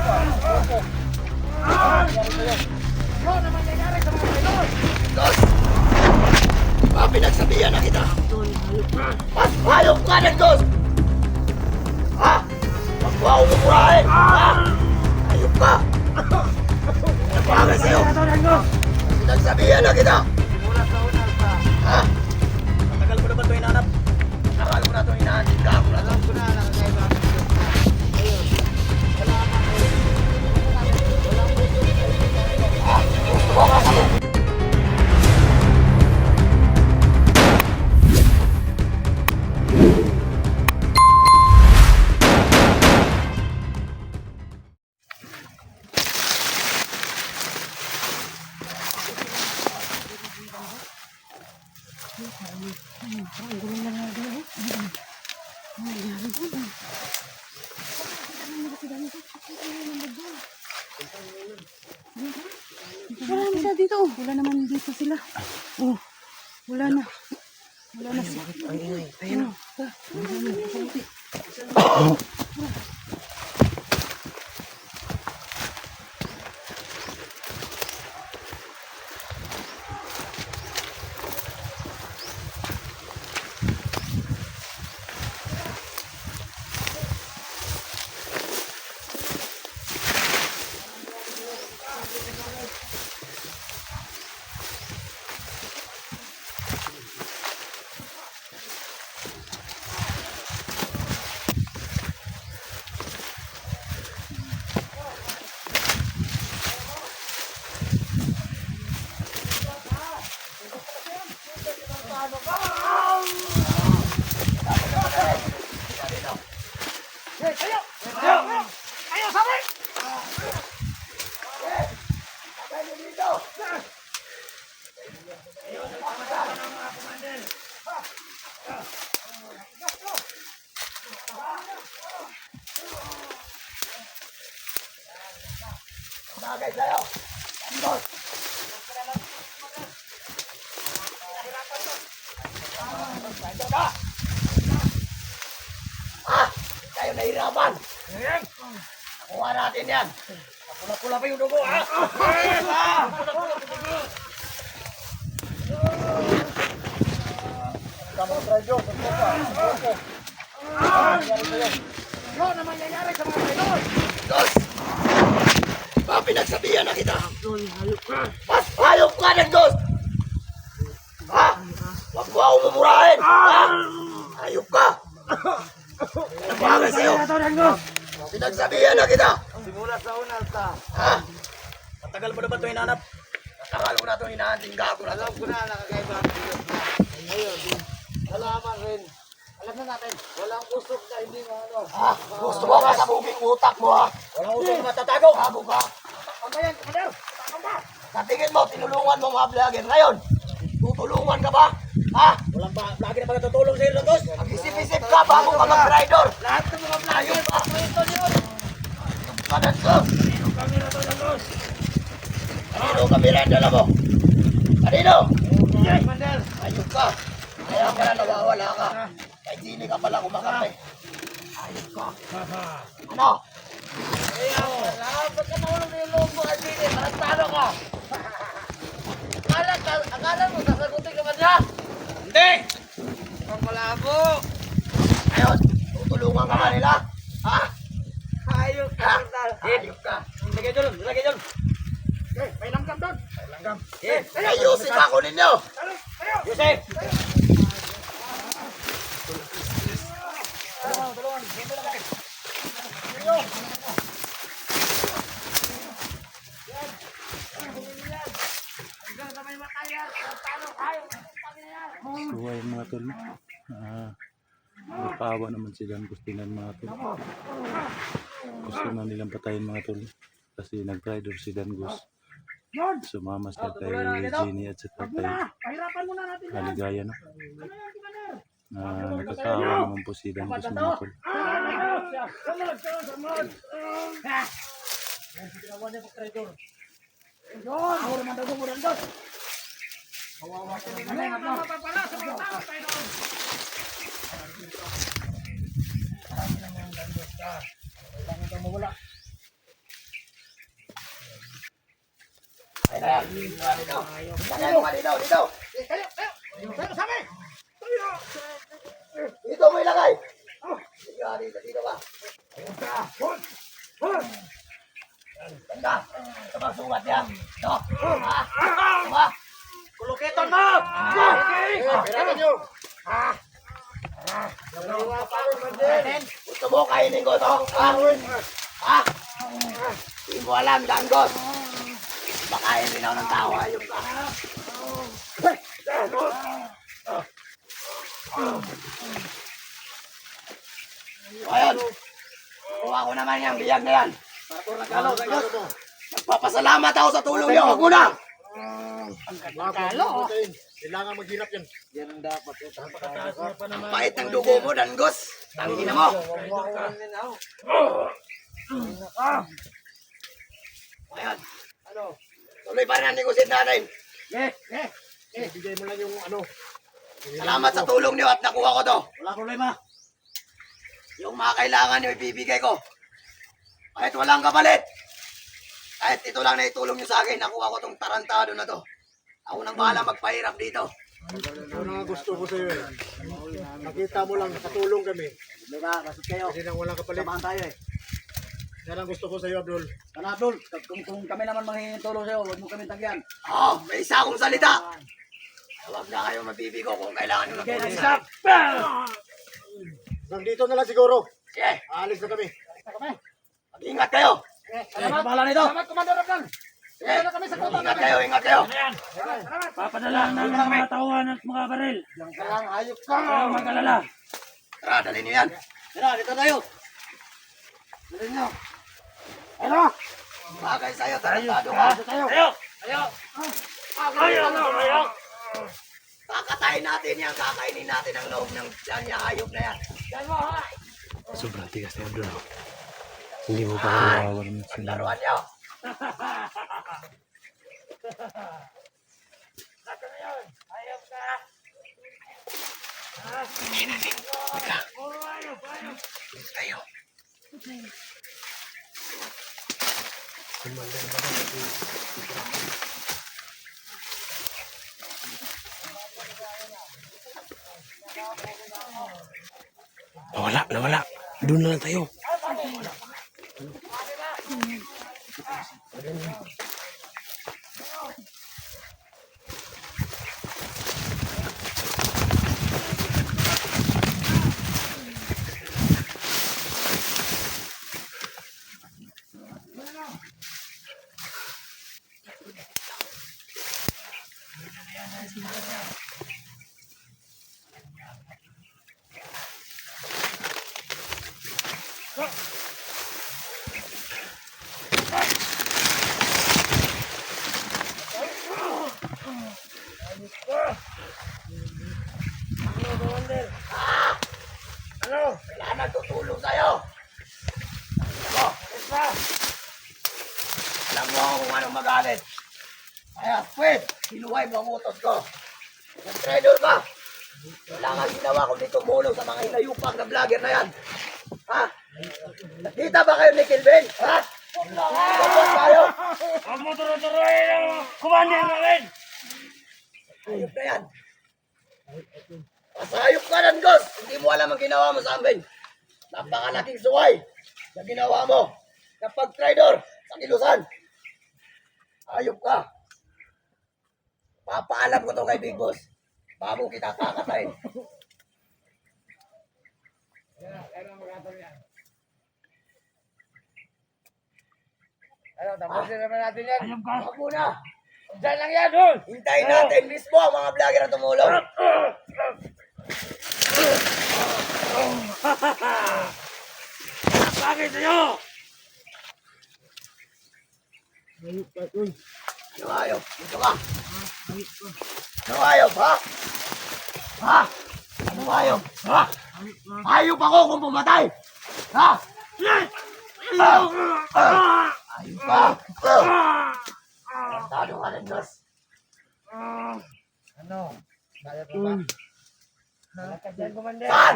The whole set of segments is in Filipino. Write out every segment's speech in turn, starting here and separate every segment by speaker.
Speaker 1: Ano naman nangyayari sa mga idol?
Speaker 2: Dos! Di ba pinagsabihan na kita? Mas hayop ka ng Dos! Ha? Huwag mo ako mumurahin! Ha? Hayop ka! Napagay sa'yo! Pinagsabihan na kita!
Speaker 1: Simula sa unang sa...
Speaker 2: Ha? Matagal mo na ba ito hinanap? Matagal mo na ito hinahanap ka ako na ito.
Speaker 1: Alam ko na nakakaiba. Ayun. Wala ka.
Speaker 2: Gusto mo ka sa mo?
Speaker 3: Wala na sila dito. Wala naman dito sila. Oh, wala na. Wala na sila. Ayun.
Speaker 1: Ayaw, sabay!
Speaker 2: Bagay sa'yo! Dos! Kayo nahirapan! Nakuha natin yan! Pula-pula pa yung dugo, ha? Kamang radyo,
Speaker 1: Ano naman nangyayari sa mga idol?
Speaker 2: Dos! Di ba pinagsabihan na kita? Mas hayop ka ng Dos! Ha? Huwag mo ako mumurahin! Ha? Hayop ka! Napagay sa'yo! Pinagsabihan na kita!
Speaker 1: Simula sa unang sa...
Speaker 2: Ha? Matagal mo na ba ito hinanap? Matagal mo na ito hinahanting gago na ito.
Speaker 1: Alam ko na nakakaiba. Ayun. Alaman rin. Alam na natin. Walang usok na hindi mo ano.
Speaker 2: Ha? Gusto mo ka sa bubing utak mo, ha? Walang usok matatago! Gago ka!
Speaker 1: Ang bayan, kader! Takang ba?
Speaker 2: Sa tingin mo, tinulungan mo mga vlogger. Ngayon, tutulungan ka ba? Ha?
Speaker 1: Walang ba? Lagi na ba tutulong sa iyo, Dos?
Speaker 2: Mag-isip-isip ka bago ka mag-rider!
Speaker 1: Lahat ng mga vlogger, pakwento niyo.
Speaker 2: Kanan ko!
Speaker 1: Ang kamera to ng Dos.
Speaker 2: Kanino kami rin dala mo? Kanino?
Speaker 1: Yes, Mandel.
Speaker 2: Ayun ka! Kaya ka na nawawala ka. Kahit hindi ka pala kumakape. Ayun ka. Ano?
Speaker 1: Kaya wala. Ba't ka nawalong na yung loob mo, Aldini? Talo ka. Akala mo, sasagutin ka ba niya? Hindi! Ang malabo.
Speaker 2: Ayun, tutulungan ka ba nila? Ha?
Speaker 1: Ayos ka,
Speaker 2: Ha?
Speaker 1: Mandel.
Speaker 2: Ayun ka.
Speaker 1: Lagay dyan, lagay dyan. Okay, may langgam doon. May langgam. Okay,
Speaker 2: Ayusin ka ko ninyo!
Speaker 1: Yusef!
Speaker 4: So ayun mga tol, napaawa naman sila, gusto na mga tol. Gusto na nilang patayin mga tol kasi nag-rider si Dangus. Sumama siya kay Jenny at saka kay Haligaya, no? Nakakaawa naman po si Dangus mga tol.
Speaker 2: Ayan, dito. Lagay mo ka dito, dito. Dito mo ilagay. Dito ba? Ganda. Ito ba sugat yan? Ito. Ha? Ito ba?
Speaker 1: Kulukiton mo! Pirakan nyo!
Speaker 2: Gusto mo kainin ko ito? Ha? Ha? Hindi mo alam, Danggos. Bakain din ako ng tao. Ayun ka. Ayun. Kuha ko naman yung biyag na yan. Nagpapasalamat ako sa tulong niyo. Huwag mo na.
Speaker 1: Kailangan maghirap yan. Yan dapat.
Speaker 2: Ang pait ng dugo mo, Danggos. Tangina mo. Ayan. Tuloy pa rin ang negosyo natin.
Speaker 1: Bigay mo lang yung ano.
Speaker 2: Salamat sa tulong niyo at nakuha ko to.
Speaker 1: Wala problema.
Speaker 2: Yung mga kailangan niyo ibibigay ko. Kahit walang kapalit. Kahit ito lang na itulong niyo sa akin, nakuha ko tong tarantado na to. Ako nang bahala magpahirap dito.
Speaker 1: Ano nga gusto ko sa'yo eh. Nakita mo lang, nakatulong kami. Kasi nang walang kapalit.
Speaker 2: Samahan tayo eh.
Speaker 1: Yan ang gusto ko sa'yo, Abdul.
Speaker 2: Ano Abdul, kung kami naman manghihingin tulong sa'yo, huwag mo kami tagyan. Oo, may isa akong salita. Huwag na kayo mabibigo kung kailangan nyo ng tulong sa akin.
Speaker 1: Nandito na lang siguro.
Speaker 2: Sige,
Speaker 1: Aalis na kami.
Speaker 2: mag-ingat kayo.
Speaker 1: Salamat. Bahala nito. Salamat, Commander Abdul.
Speaker 2: Sige, ingat kayo, ingat kayo.
Speaker 5: Papadala ng mga tauhan at mga baril.
Speaker 1: Yan ka lang, hayop ka.
Speaker 5: Kaya mag-alala.
Speaker 2: Tara, dalhin niyo yan. Tara, dito tayo. Dalhin niyo.
Speaker 1: Ano?
Speaker 2: Bagay sa'yo, tarantado ka.
Speaker 5: Ayaw.
Speaker 2: Kakatayin natin yan, kakainin natin ang loob ng yan, yung hayop na yan.
Speaker 4: Sobrang tigas ni Abdul. Hindi mo pa kawawan sila.
Speaker 2: Laruan niyo. Tayo.
Speaker 4: Nawala. Doon na lang tayo.
Speaker 2: Kailangan nagtutulong sa'yo. Alam mo kung anong magalit. Kaya, Fred, sinuway mo ang utos ko. Nag-trader ka. Kailangan ginawa ko dito tumulong sa mga hinayupang na vlogger na yan. Ha? Nakita ba kayo ni Kilvin? Ha? Kapag tayo.
Speaker 5: Huwag mo turo-turuin ang commander namin.
Speaker 2: Ayop na yan. Pasayop ka lang, Gos. Hindi mo alam ang ginawa mo sa amin. Napakalaking suway na ginawa mo. Kapag trader sa kilusan. Ayop ka. Papaalam ko to kay Big Boss. Bago kita kakatayin.
Speaker 1: Ano, tapusin naman natin yan.
Speaker 2: Huwag muna.
Speaker 1: Diyan lang yan, Dul.
Speaker 2: Hintayin natin mismo ang mga vlogger na tumulong.
Speaker 5: Bakit sa'yo?
Speaker 2: Ano ayop? Dito ka. Ano ayop, ha? Ha? Ano ayop? Ha? Ayop ako kung pumatay. Ha? Ayop ka. Tado ka rin, Diyos.
Speaker 1: Ano? Kaya ko ba? Malakad yan, Commander.
Speaker 2: Saan?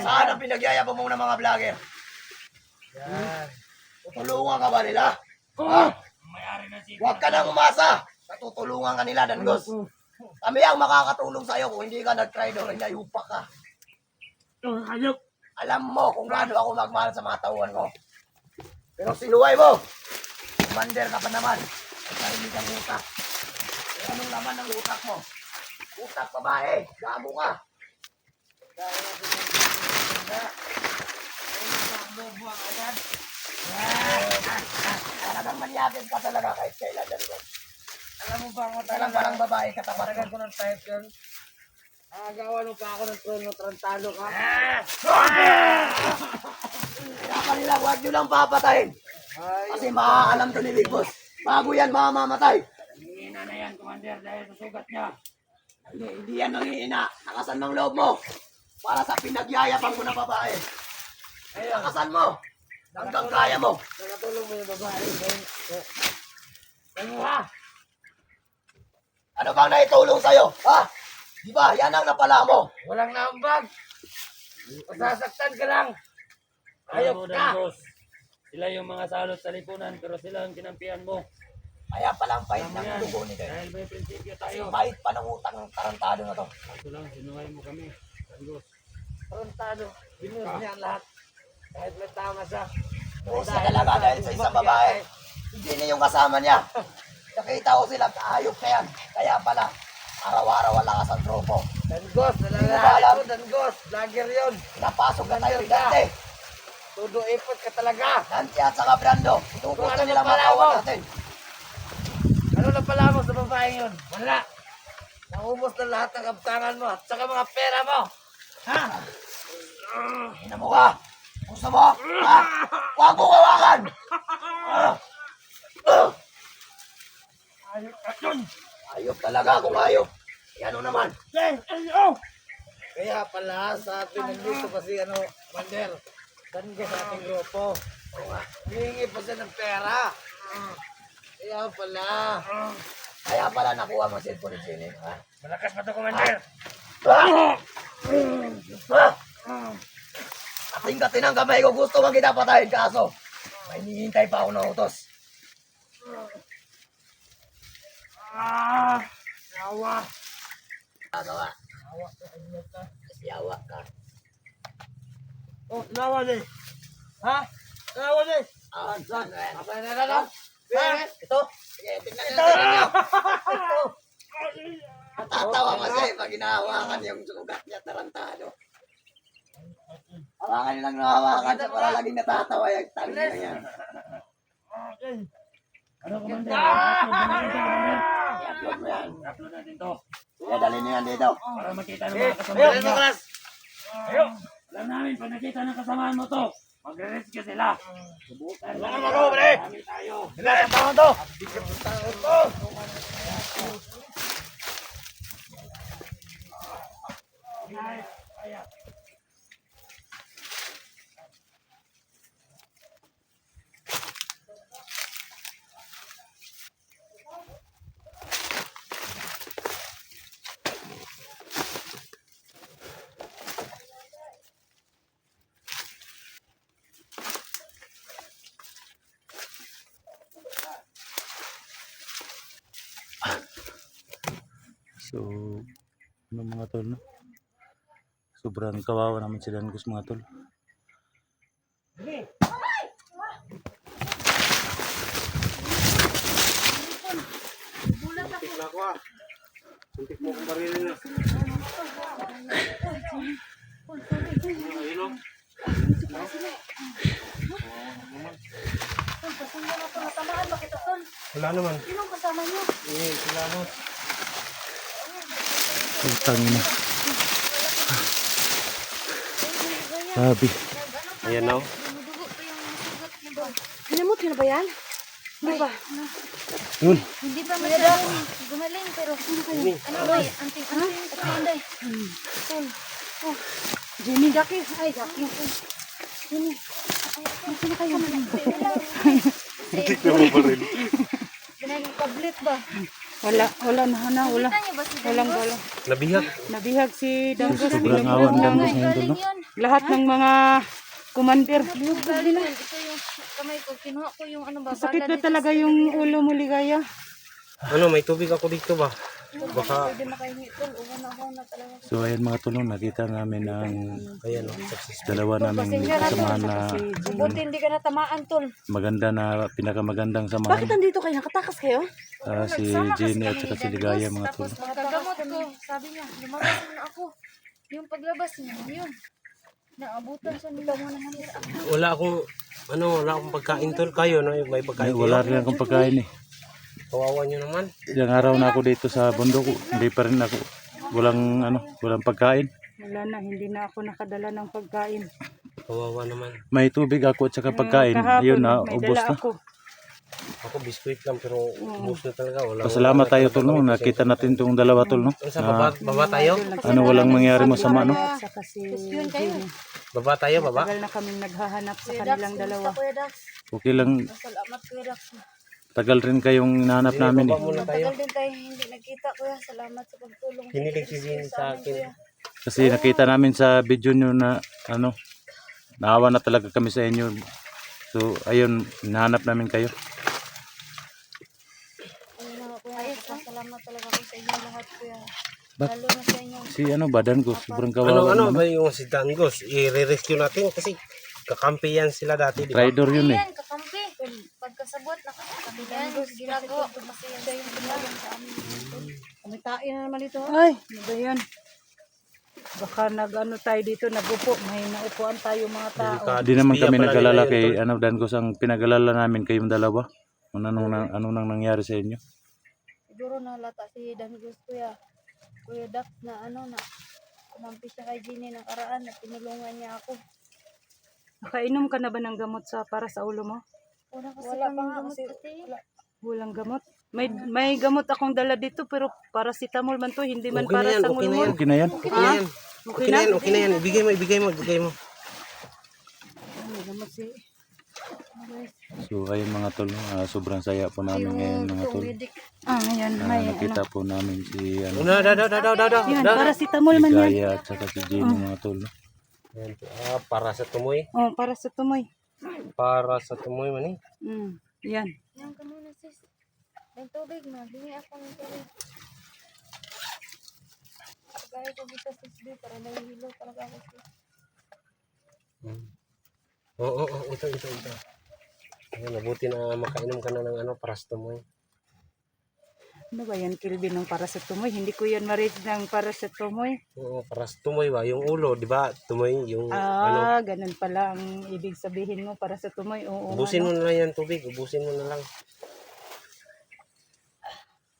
Speaker 2: Saan ang pinagyayabang mo ng mga vlogger?
Speaker 1: Yan.
Speaker 2: Tutulungan ka ba nila? Ha?
Speaker 5: Mayari na si
Speaker 2: Huwag ka nang umasa. Natutulungan ka nila, Dangos. Kami ang makakatulong sa'yo kung hindi ka nag-traitor, inayupa ka.
Speaker 5: Hayop.
Speaker 2: Alam mo kung gaano ako magmahal sa mga tauhan ko. Pero sinuway mo. Commander ka pa naman. May sarili kang utak. E anong laman ng utak mo? Utak babae. Gamo ka. Talagang manyagin ka talaga kahit kailan dyan ko.
Speaker 1: Alam mo ba ako
Speaker 2: Talagang parang babae katapat
Speaker 1: Talagang
Speaker 2: mo.
Speaker 1: ko ng type yun. Agawan mo pa ako ng trono, trantalo ka.
Speaker 2: Kaya kanila, huwag nyo lang papatayin. Kasi makakalam to ni Big Boss. Bago yan mamamatay.
Speaker 5: Hihina na yan, Commander, dahil sa sugat niya.
Speaker 2: Hindi yan nangiina. Nakasan ng loob mo. Para sa pinagyayapang mo na babae. Nakasan mo. Hanggang kaya mo.
Speaker 1: Nakatulong mo yung babae. Ano ha?
Speaker 2: Ano bang naitulong sa'yo? Ha? Di ba? Yan ang napala mo.
Speaker 1: Walang naambag. Masasaktan ka lang.
Speaker 5: Ayaw mo,
Speaker 1: Ayop ka.
Speaker 5: Dangos. Sila yung mga salot sa lipunan, pero sila ang kinampihan mo.
Speaker 2: Kaya palang pahit
Speaker 5: Tama
Speaker 2: ng
Speaker 5: yan.
Speaker 2: dugo ni Kay.
Speaker 5: Dahil may prinsipyo tayo.
Speaker 2: Pahit pa ng utang ng tarantado na to.
Speaker 5: Ito lang, sinuway mo kami. Dangos.
Speaker 1: Trantado. Binus niya ang lahat. Kahit may tama siya.
Speaker 2: Buhos na talaga dahil sa isang babae. Hindi na yung kasama niya. Nakita ko sila, kaayop na yan. Kaya pala, araw-araw wala ka sa tropo.
Speaker 1: Dangos.
Speaker 2: Hindi mo ba
Speaker 1: Nalalaki
Speaker 2: alam?
Speaker 1: ko, Dangos. Vlogger yun.
Speaker 2: Napasok na tayo ni Dante.
Speaker 1: Todo ipot ka talaga.
Speaker 2: Dante at saka Brando. Tukos
Speaker 1: Ano
Speaker 2: na nila
Speaker 1: na pala
Speaker 2: makawan
Speaker 1: mo?
Speaker 2: natin.
Speaker 1: Ano na pala mo sa babaeng yun? Wala. Naubos na lahat ng kaptangan mo at saka mga pera mo. Ha?
Speaker 2: Ina mo ka. Gusto mo? Ha? Huwag mo kawakan! Ayop talaga kung ayop. Ano naman?
Speaker 1: Kaya pala sa atin nandito kasi Mander, Dangos sa ating grupo. Hihingi pa siya ng pera. Kaya pala.
Speaker 2: Kaya pala nakuha mo si Pulisini. Ha?
Speaker 5: Malakas pa ito, Commander.
Speaker 2: Kating-kating ang kamay ko. Gusto mo kita patayin kaso. May hinihintay pa ako ng utos.
Speaker 5: Yawa.
Speaker 2: Gawa. Yawa ka.
Speaker 1: Oh, nawan eh. Ha? Nawan eh.
Speaker 2: Ah,
Speaker 1: Saan?
Speaker 2: ano yan?
Speaker 1: Apa na na lang? Ha?
Speaker 2: Ito? Sige, tingnan niyo. Natatawa kasi pag hinahawakan yung sugat niya, tarantado. Hawakan niyo lang nahawakan siya para laging natatawa yung tali na yan.
Speaker 5: Ano, Commander? Upload na natin to, Commander.
Speaker 2: I-upload mo yan.
Speaker 5: Upload natin to.
Speaker 2: Sige, dalhin niyo yan dito.
Speaker 5: Para makita ng mga kasamahan
Speaker 1: Ayun,
Speaker 5: niya.
Speaker 1: Class.
Speaker 5: Alam namin, pag nakita ng kasamahan mo to, magre-rescue sila. Subukan lang.
Speaker 1: Ano, pre?
Speaker 5: Dami tayo.
Speaker 1: Ilan ang taon to?
Speaker 4: So, ano mga tol, no? Sobrang kawawa naman si Dangos mga tol.
Speaker 1: Wala naman.
Speaker 3: Sinong kasama niyo?
Speaker 4: Utang ina. Sabi.
Speaker 1: Ayan na.
Speaker 3: Dumudugo pa yung sugat niya ba? Hinamot yun na ba yan? Hindi ba?
Speaker 4: Yun.
Speaker 3: Hindi pa masyadong gumaling pero ano ba? Anting-anting. Anday. Tol. Oh. Jenny. Jackie. Ay, Jackie. Jenny. Nasaan na kayo? Hindi na mo pa rin. Pinag-tablet ba?
Speaker 6: Wala na, wala.
Speaker 3: Kita niyo ba si
Speaker 6: Walang
Speaker 3: Dangos?
Speaker 6: wala.
Speaker 1: Nabihag.
Speaker 6: Nabihag si Dangos.
Speaker 4: Sobrang awa ng Dangos ngayon tol, no?
Speaker 3: Galing yun.
Speaker 6: Lahat ng mga commander.
Speaker 3: Galing yun. Ito yung kamay ko. Kinuha ko yung ano ba?
Speaker 6: Sakit
Speaker 3: bala
Speaker 6: na
Speaker 3: dito
Speaker 6: talaga
Speaker 3: sa-
Speaker 6: yung ulo mo, Ligaya.
Speaker 5: Ano, may tubig ako dito ba? Baka,
Speaker 3: Pwede makahingi tol. Uwan na ako na talaga.
Speaker 4: So ayan mga tulong, nakita namin ang
Speaker 5: ayan o, success.
Speaker 4: dalawa naming kasamahan na
Speaker 3: Buti hindi ka natamaan tol.
Speaker 4: maganda na pinakamagandang
Speaker 6: Bakit
Speaker 4: samahan.
Speaker 6: nandito kayo? Nakatakas kayo?
Speaker 4: Si Jenny at saka si Ligaya mga
Speaker 3: Tapos
Speaker 4: tulong.
Speaker 3: nakagamot ko. Sabi niya, lumabas na ako. Yung paglabas niya, yun. Naabutan siya nila mo naman.
Speaker 5: Wala akong pagkain tol kayo, no? May
Speaker 4: Ay,
Speaker 5: pagkain
Speaker 4: wala
Speaker 5: kayo.
Speaker 4: rin akong pagkain eh.
Speaker 5: Kawawa nyo naman.
Speaker 4: Ilang araw na ako dito sa bundok, hindi pa rin ako, walang pagkain.
Speaker 6: Wala na, hindi na ako nakadala ng pagkain.
Speaker 5: Kawawa naman.
Speaker 4: May tubig ako at saka pagkain, yun na,
Speaker 6: may
Speaker 4: ubos
Speaker 6: dala
Speaker 4: na.
Speaker 6: ako.
Speaker 5: Ako biskuit lang pero ubos na talaga.
Speaker 4: Pasalamat tayo tol, no? Nakita natin itong dalawa tol, no?
Speaker 5: Sa baba tayo?
Speaker 4: Ano, walang mangyari masama, no?
Speaker 6: At saka si Jenny.
Speaker 5: Baba tayo, baba?
Speaker 6: Tagal na kaming naghahanap sa kanilang dalawa.
Speaker 3: Kuya Dax.
Speaker 4: Okay lang,
Speaker 3: Salamat Kuya Dax.
Speaker 4: tagal rin kayong hinahanap namin eh.
Speaker 5: Baba muna tayo.
Speaker 3: Tagal din tayo hindi nagkita kuya. Salamat sa pagtulong.
Speaker 5: Hinilig si Jenny sa akin.
Speaker 4: Kasi nakita namin sa video nyo na, naawa na talaga kami sa inyo. So, ayun, hinahanap namin kayo.
Speaker 3: Ayun na kuya. Salamat talaga ako sa inyo lahat kuya.
Speaker 4: Bak-
Speaker 3: Lalo na sa inyo.
Speaker 4: Si Badan ko, sobrang kawawa
Speaker 5: Ano
Speaker 4: naman.
Speaker 5: ba yung si Dangos? I-rescue natin kasi kakampi yan sila dati, di ba?
Speaker 4: Traidor yun eh.
Speaker 3: Ayan, kakampi. Pagkasabot na kakampihan. Ginagawa ko kasi yan. Siya yung ginagawa sa amin. Kumitain na naman ito.
Speaker 6: Ay, ano ba yan? Baka nag-ano tayo dito, nagupo. May naupuan tayo mga tao.
Speaker 4: Di naman
Speaker 5: Espiya
Speaker 4: kami
Speaker 5: pala
Speaker 4: nag-alala
Speaker 5: nila
Speaker 4: kay
Speaker 5: yun,
Speaker 4: Dan ko, ang pinag-alala namin kayong dalawa. Ano nang nangyari sa inyo?
Speaker 3: Siguro nalata si Dangos kuya. Kuya Dax na kumampi siya kay Jenny ng karaan na tinulungan niya ako.
Speaker 6: Nakainom ka na ba ng gamot para sa ulo mo?
Speaker 3: Wala pa nga kasi
Speaker 6: Walang gamot. May gamot akong dala dito pero paracetamol man to, hindi man
Speaker 5: Okay na
Speaker 6: para
Speaker 5: yan,
Speaker 6: sa
Speaker 5: okay na
Speaker 6: ngulngul.
Speaker 4: Okay na yan?
Speaker 5: Okay na yan. Okay na yan, okay na yan. Ibigay mo.
Speaker 6: May gamot si
Speaker 4: So ayun mga tol, sobrang saya po namin ngayon mga tol.
Speaker 6: ayan, may
Speaker 4: Nakita po namin si
Speaker 5: Daw.
Speaker 6: yan, paracetamol man yan.
Speaker 4: Ligaya at saka si Jenny mga tol.
Speaker 5: Ayan, para sa tumoy.
Speaker 6: Oh, para sa tumoy.
Speaker 5: Para sa tumoy man eh.
Speaker 6: Yan.
Speaker 3: Yan ka muna sis. May tubig na. Hingi ako ng tubig. Pagkaya ko dito sis B para nahihilo talaga ako sis.
Speaker 5: Oo, ito. Ayan, mabuti na makainom ka na ng para sa tumoy.
Speaker 6: Ano ba yan, Kilby, ng para sa tumoy? Hindi ko yan marinig ng para sa tumoy.
Speaker 5: Oo, para sa tumoy ba? Yung ulo, di ba? Tumoy, yung ano.
Speaker 6: Ganun pala ang ibig sabihin mo para sa tumoy. Oo,
Speaker 5: Ubusin mo na lang yan tubig. Ubusin mo na lang.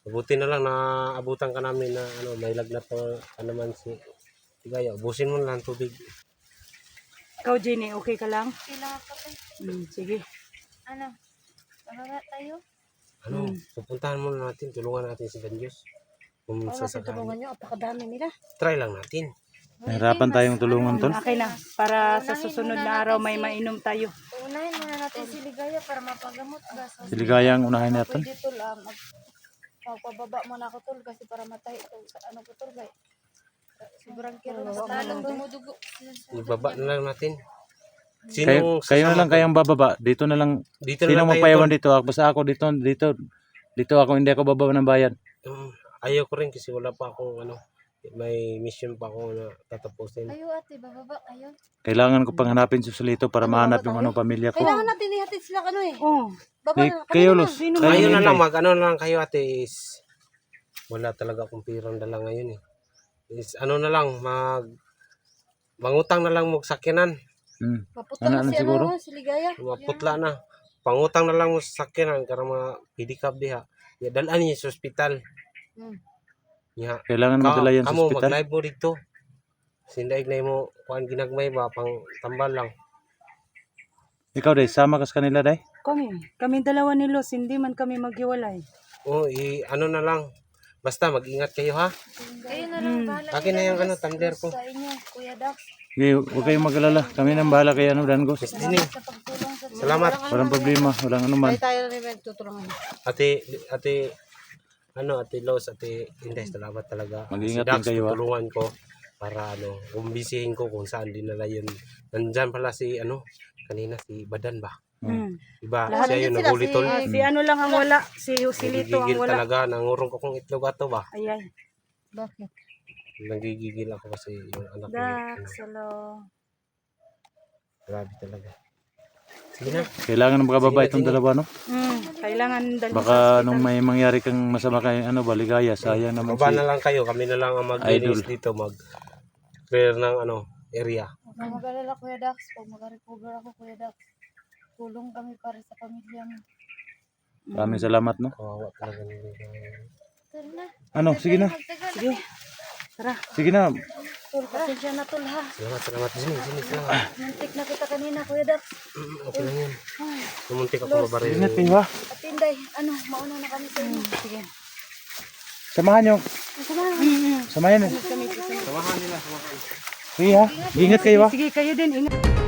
Speaker 5: Mabuti na lang na abutan ka namin na may lagnat ka naman si Ligaya. Ubusin mo na lang tubig.
Speaker 6: Ikaw, Jenny, okay ka lang?
Speaker 3: Kailangan ko eh.
Speaker 6: Sige.
Speaker 3: Bababa tayo?
Speaker 5: Pupuntahan muna natin. Tulungan natin si Diyos. Kung sasakali.
Speaker 3: niyo. Apakadami nila.
Speaker 5: Try lang natin.
Speaker 4: Nahirapan tayong tulungan tol.
Speaker 6: Okay na. Para sa susunod na araw may mainom tayo.
Speaker 3: Unahin muna natin si Ligaya para mapagamot ba.
Speaker 4: Si Ligaya ang unahin natin.
Speaker 3: Pwede tol, pababa muna ako tol kasi para matahi tol sa ko tol kay. Sobrang kiro na lalong dumudugo.
Speaker 5: Ibaba na lang natin.
Speaker 4: Kayo na lang kayang bababa. Dito na lang.
Speaker 5: Dito
Speaker 4: Sino
Speaker 5: na lang
Speaker 4: magpayawan dito? Basta ako dito ako, hindi ako bababa ng bayan.
Speaker 5: Ayaw ko rin kasi wala pa akong may mission pa ako na tatapusin.
Speaker 3: Ayo ate, bababa kayo.
Speaker 4: Kailangan ko pang hanapin si Solito para mahanap yung pamilya ko.
Speaker 3: Kailangan natin ihatid sila
Speaker 6: Oh,
Speaker 3: Baba na.
Speaker 4: Kayo Los.
Speaker 5: Kayo na lang na lang kayo ate is wala talaga akong pirang dala ngayon eh. Is na lang mangutang na lang mo sakyanan.
Speaker 3: Paputa
Speaker 4: Ano
Speaker 3: na si
Speaker 4: siguro?
Speaker 3: si Ligaya.
Speaker 5: Maputla na. Pangutang na lang mo sa sakyanan para mapidikap diha. Ya dalan niya sa ospital. Ya.
Speaker 4: Kailangan madala yan sa
Speaker 5: Kamo
Speaker 4: ospital.
Speaker 5: mag-live mo dito. Sindaig na mo kuan ginagmay ba pang tambal lang.
Speaker 4: Ikaw day, sama ka sa kanila day?
Speaker 6: Kami dalawa ni Los, hindi man kami maghiwalay.
Speaker 5: Oh, na lang. Basta mag-ingat kayo ha.
Speaker 3: Kayo na lang bahala.
Speaker 5: Akin na yung tumbler ko.
Speaker 3: Sa inyo, Kuya Dax.
Speaker 4: Huwag kayong mag-alala. Kami nang bahala kay Dangos.
Speaker 5: Dini.
Speaker 3: Sa pagtulong sa
Speaker 5: Salamat.
Speaker 4: Walang problema, walang anuman.
Speaker 3: tayo na rin tutulungan.
Speaker 5: Ate Los, Ate Inday, salamat talaga.
Speaker 4: Mag-ingat
Speaker 5: Si Dax,
Speaker 4: din kayo, ha?
Speaker 5: tutulungan ko para kumbisihin ko kung saan dinala yun. Nandyan pala si kanina si Badan ba? Diba?
Speaker 6: Lahat
Speaker 5: Siya yun,
Speaker 3: sila,
Speaker 5: nahuli tol.
Speaker 3: si-
Speaker 6: Si ano lang ang wala, si Lito ang
Speaker 5: Nagigigil
Speaker 6: wala.
Speaker 5: talaga, nangurong ko kung itlog ato ba?
Speaker 6: Ay, ay.
Speaker 3: Bakit?
Speaker 5: Nagigigil ako kasi yung anak ko.
Speaker 6: Dak, salo.
Speaker 5: Grabe talaga. Sige na.
Speaker 4: Kailangan makababa itong dalawa, no?
Speaker 6: Kailangan dalhin
Speaker 4: Baka
Speaker 6: sa
Speaker 4: nung
Speaker 6: ospital.
Speaker 4: may mangyari kang masama kay ano, baligaya, sayang naman
Speaker 5: Baba
Speaker 4: si...
Speaker 5: na lang kayo, kami na lang ang mag-release dito, mag-clear ng area.
Speaker 3: Huwag kang mag-alala, Kuya Dax. Pag mag-recover ako, Kuya Dax, tulong kami para sa pamilya mo.
Speaker 4: Maraming salamat, no?
Speaker 5: Kawawa talaga nila.
Speaker 3: Tara na.
Speaker 4: Ano, sige na.
Speaker 3: Magtagal.
Speaker 6: Sige. Tara.
Speaker 4: Sige na.
Speaker 3: Tol, pasensya na tol ha.
Speaker 5: Salamat. Sini, salamat.
Speaker 3: Muntik na kita kanina, Kuya Dax.
Speaker 5: Okay lang yan. Sumuntik ako mabaril.
Speaker 4: Ingat kayo, ha?
Speaker 3: At Inday, mauna na kami sa inyo.
Speaker 6: Sige.
Speaker 4: Samahan nyo. Samahan.
Speaker 5: Samahan nila.
Speaker 4: Sige, ha? Ingat kayo, ha?
Speaker 6: Sige, kayo din. Ingat.